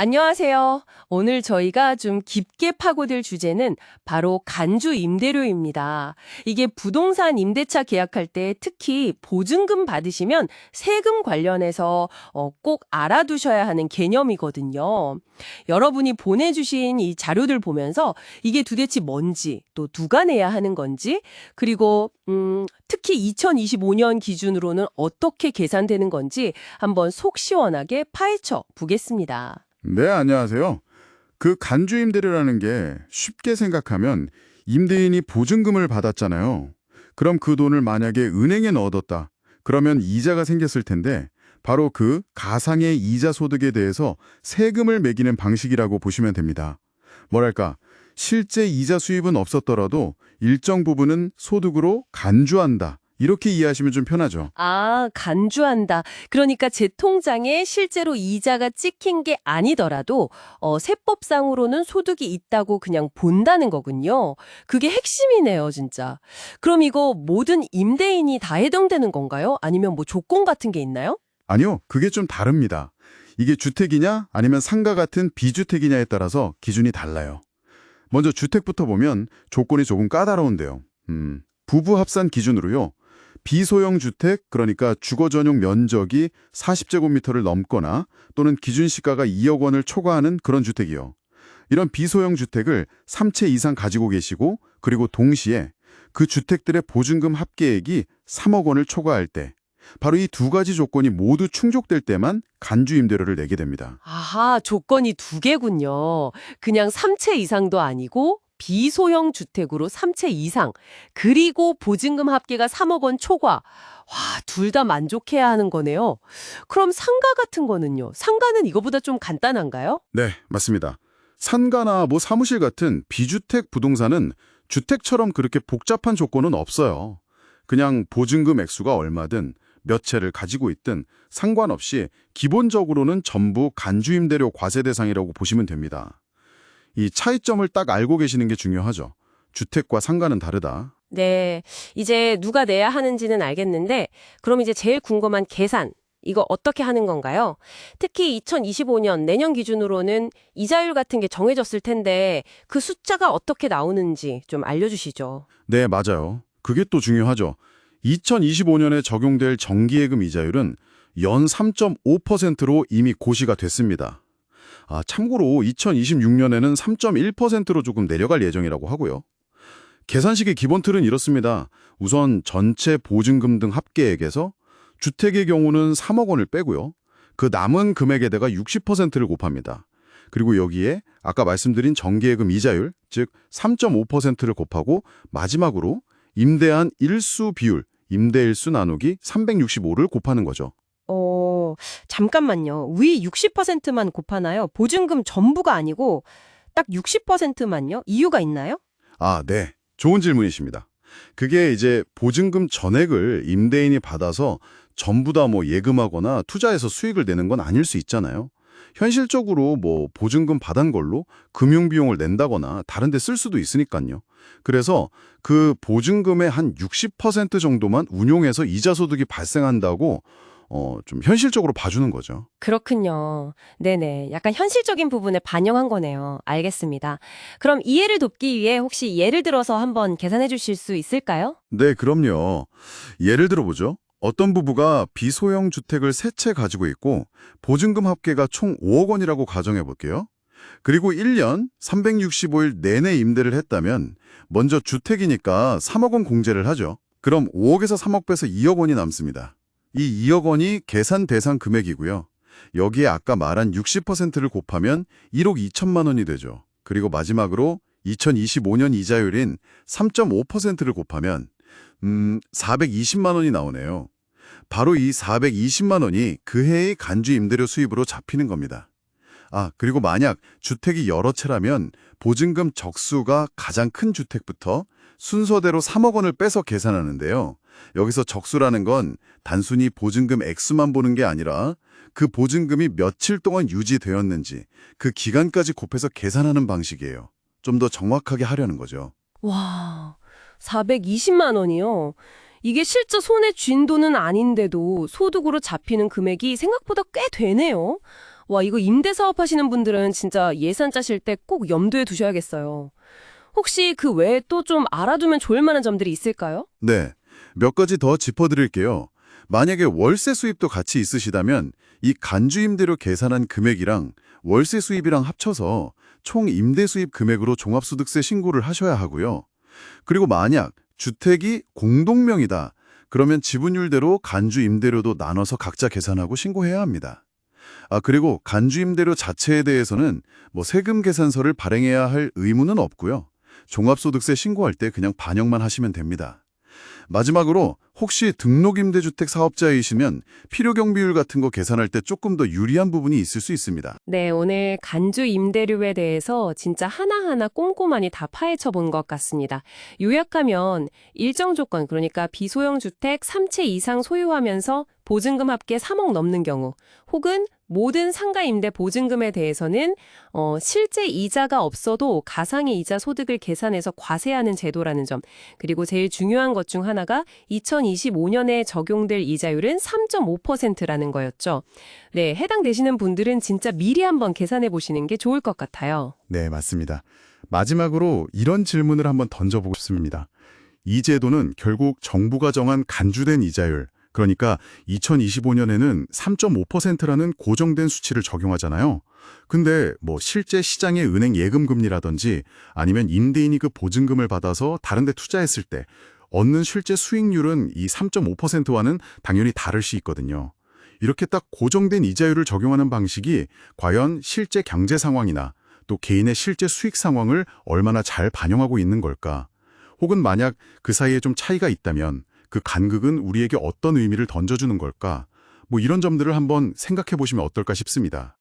안녕하세요. 오늘 저희가 좀 깊게 파고들 주제는 바로 간주 임대료입니다. 이게 부동산 임대차 계약할 때 특히 보증금 받으시면 세금 관련해서 꼭 알아두셔야 하는 개념이거든요. 여러분이 보내주신 이 자료들 보면서 이게 도대체 뭔지, 또 누가 내야 하는 건지, 그리고 특히 2025년 기준으로는 어떻게 계산되는 건지 한번 속 시원하게 파헤쳐 보겠습니다. 네, 안녕하세요. 그 간주 임대료라는 게 쉽게 생각하면 임대인이 보증금을 받았잖아요. 그럼 그 돈을 만약에 은행에 넣어뒀다. 그러면 이자가 생겼을 텐데 바로 그 가상의 이자 소득에 대해서 세금을 매기는 방식이라고 보시면 됩니다. 뭐랄까, 실제 이자 수입은 없었더라도 일정 부분은 소득으로 간주한다. 이렇게 이해하시면 좀 편하죠. 아, 간주한다. 그러니까 제 통장에 실제로 이자가 찍힌 게 아니더라도 세법상으로는 소득이 있다고 그냥 본다는 거군요. 그게 핵심이네요, 진짜. 그럼 이거 모든 임대인이 다 해당되는 건가요? 아니면 뭐 조건 같은 게 있나요? 아니요, 그게 좀 다릅니다. 이게 주택이냐 아니면 상가 같은 비주택이냐에 따라서 기준이 달라요. 먼저 주택부터 보면 조건이 조금 까다로운데요. 부부 합산 기준으로요. 비소형 주택, 그러니까 주거 전용 면적이 40제곱미터를 넘거나 또는 기준 시가가 2억 원을 초과하는 그런 주택이요. 이런 비소형 주택을 3채 이상 가지고 계시고 그리고 동시에 그 주택들의 보증금 합계액이 3억 원을 초과할 때 바로 이 두 가지 조건이 모두 충족될 때만 간주 임대료를 내게 됩니다. 아하, 조건이 두 개군요. 그냥 3채 이상도 아니고 비소형 주택으로 3채 이상, 그리고 보증금 합계가 3억 원 초과. 와, 둘 다 만족해야 하는 거네요. 그럼 상가 같은 거는요? 상가는 이거보다 좀 간단한가요? 네, 맞습니다. 상가나 사무실 같은 비주택 부동산은 주택처럼 그렇게 복잡한 조건은 없어요. 그냥 보증금 액수가 얼마든 몇 채를 가지고 있든 상관없이 기본적으로는 전부 간주임대료 과세 대상이라고 보시면 됩니다. 이 차이점을 딱 알고 계시는 게 중요하죠. 주택과 상가는 다르다. 네, 이제 누가 내야 하는지는 알겠는데, 그럼 이제 제일 궁금한 계산. 이거 어떻게 하는 건가요? 특히 2025년 내년 기준으로는 이자율 같은 게 정해졌을 텐데 그 숫자가 어떻게 나오는지 좀 알려주시죠. 네, 맞아요. 그게 또 중요하죠. 2025년에 적용될 정기예금 이자율은 연 3.5%로 이미 고시가 됐습니다. 참고로 2026년에는 3.1%로 조금 내려갈 예정이라고 하고요. 계산식의 기본 틀은 이렇습니다. 우선 전체 보증금 등 합계액에서 주택의 경우는 3억 원을 빼고요. 그 남은 금액에다가 60%를 곱합니다. 그리고 여기에 아까 말씀드린 정기예금 이자율, 즉 3.5%를 곱하고 마지막으로 임대한 일수 비율, 임대일수 나누기 365를 곱하는 거죠. 잠깐만요. 위 60%만 곱하나요? 보증금 전부가 아니고 딱 60%만요? 이유가 있나요? 네. 좋은 질문이십니다. 그게 이제 보증금 전액을 임대인이 받아서 전부 다 예금하거나 투자해서 수익을 내는 건 아닐 수 있잖아요. 현실적으로 보증금 받은 걸로 금융비용을 낸다거나 다른 데 쓸 수도 있으니까요. 그래서 그 보증금의 한 60% 정도만 운용해서 이자 소득이 발생한다고 좀 현실적으로 봐주는 거죠. 그렇군요. 네네. 약간 현실적인 부분에 반영한 거네요. 알겠습니다. 그럼 이해를 돕기 위해 혹시 예를 들어서 한번 계산해 주실 수 있을까요? 네, 그럼요. 예를 들어보죠. 어떤 부부가 비소형 주택을 3채 가지고 있고 보증금 합계가 총 5억 원이라고 가정해 볼게요. 그리고 1년 365일 내내 임대를 했다면 먼저 주택이니까 3억 원 공제를 하죠. 그럼 5억에서 3억 빼서 2억 원이 남습니다. 이 2억 원이 계산 대상 금액이고요. 여기에 아까 말한 60%를 곱하면 1억 2천만 원이 되죠. 그리고 마지막으로 2025년 이자율인 3.5%를 곱하면 420만 원이 나오네요. 바로 이 420만 원이 그 해의 간주 임대료 수입으로 잡히는 겁니다. 그리고 만약 주택이 여러 채라면 보증금 적수가 가장 큰 주택부터 순서대로 3억 원을 빼서 계산하는데요. 여기서 적수라는 건 단순히 보증금 액수만 보는 게 아니라 그 보증금이 며칠 동안 유지되었는지 그 기간까지 곱해서 계산하는 방식이에요. 좀 더 정확하게 하려는 거죠. 와, 420만 원이요? 이게 실제 손에 쥔 돈은 아닌데도 소득으로 잡히는 금액이 생각보다 꽤 되네요. 와, 이거 임대 사업 하시는 분들은 진짜 예산 짜실 때 꼭 염두에 두셔야겠어요. 혹시 그 외에 또 좀 알아두면 좋을 만한 점들이 있을까요? 네, 몇 가지 더 짚어드릴게요. 만약에 월세 수입도 같이 있으시다면 이 간주 임대료 계산한 금액이랑 월세 수입이랑 합쳐서 총 임대 수입 금액으로 종합소득세 신고를 하셔야 하고요. 그리고 만약 주택이 공동명이다. 그러면 지분율대로 간주 임대료도 나눠서 각자 계산하고 신고해야 합니다. 그리고 간주 임대료 자체에 대해서는 세금 계산서를 발행해야 할 의무는 없고요. 종합소득세 신고할 때 그냥 반영만 하시면 됩니다. 마지막으로 혹시 등록임대주택 사업자이시면 필요경비율 같은 거 계산할 때 조금 더 유리한 부분이 있을 수 있습니다. 네, 오늘 간주 임대료에 대해서 진짜 하나하나 꼼꼼하니 다 파헤쳐 본 것 같습니다. 요약하면 일정 조건, 그러니까 비소형 주택 3채 이상 소유하면서 보증금 합계 3억 넘는 경우, 혹은 모든 상가 임대 보증금에 대해서는 실제 이자가 없어도 가상의 이자 소득을 계산해서 과세하는 제도라는 점, 그리고 제일 중요한 것 중 하나가 2025년에 적용될 이자율은 3.5%라는 거였죠. 네, 해당되시는 분들은 진짜 미리 한번 계산해 보시는 게 좋을 것 같아요. 네, 맞습니다. 마지막으로 이런 질문을 한번 던져보고 싶습니다. 이 제도는 결국 정부가 정한 간주된 이자율, 그러니까 2025년에는 3.5%라는 고정된 수치를 적용하잖아요. 근데 실제 시장의 은행 예금 금리라든지 아니면 임대인이 그 보증금을 받아서 다른 데 투자했을 때 얻는 실제 수익률은 이 3.5%와는 당연히 다를 수 있거든요. 이렇게 딱 고정된 이자율을 적용하는 방식이 과연 실제 경제 상황이나 또 개인의 실제 수익 상황을 얼마나 잘 반영하고 있는 걸까? 혹은 만약 그 사이에 좀 차이가 있다면 그 간극은 우리에게 어떤 의미를 던져주는 걸까? 이런 점들을 한번 생각해 보시면 어떨까 싶습니다.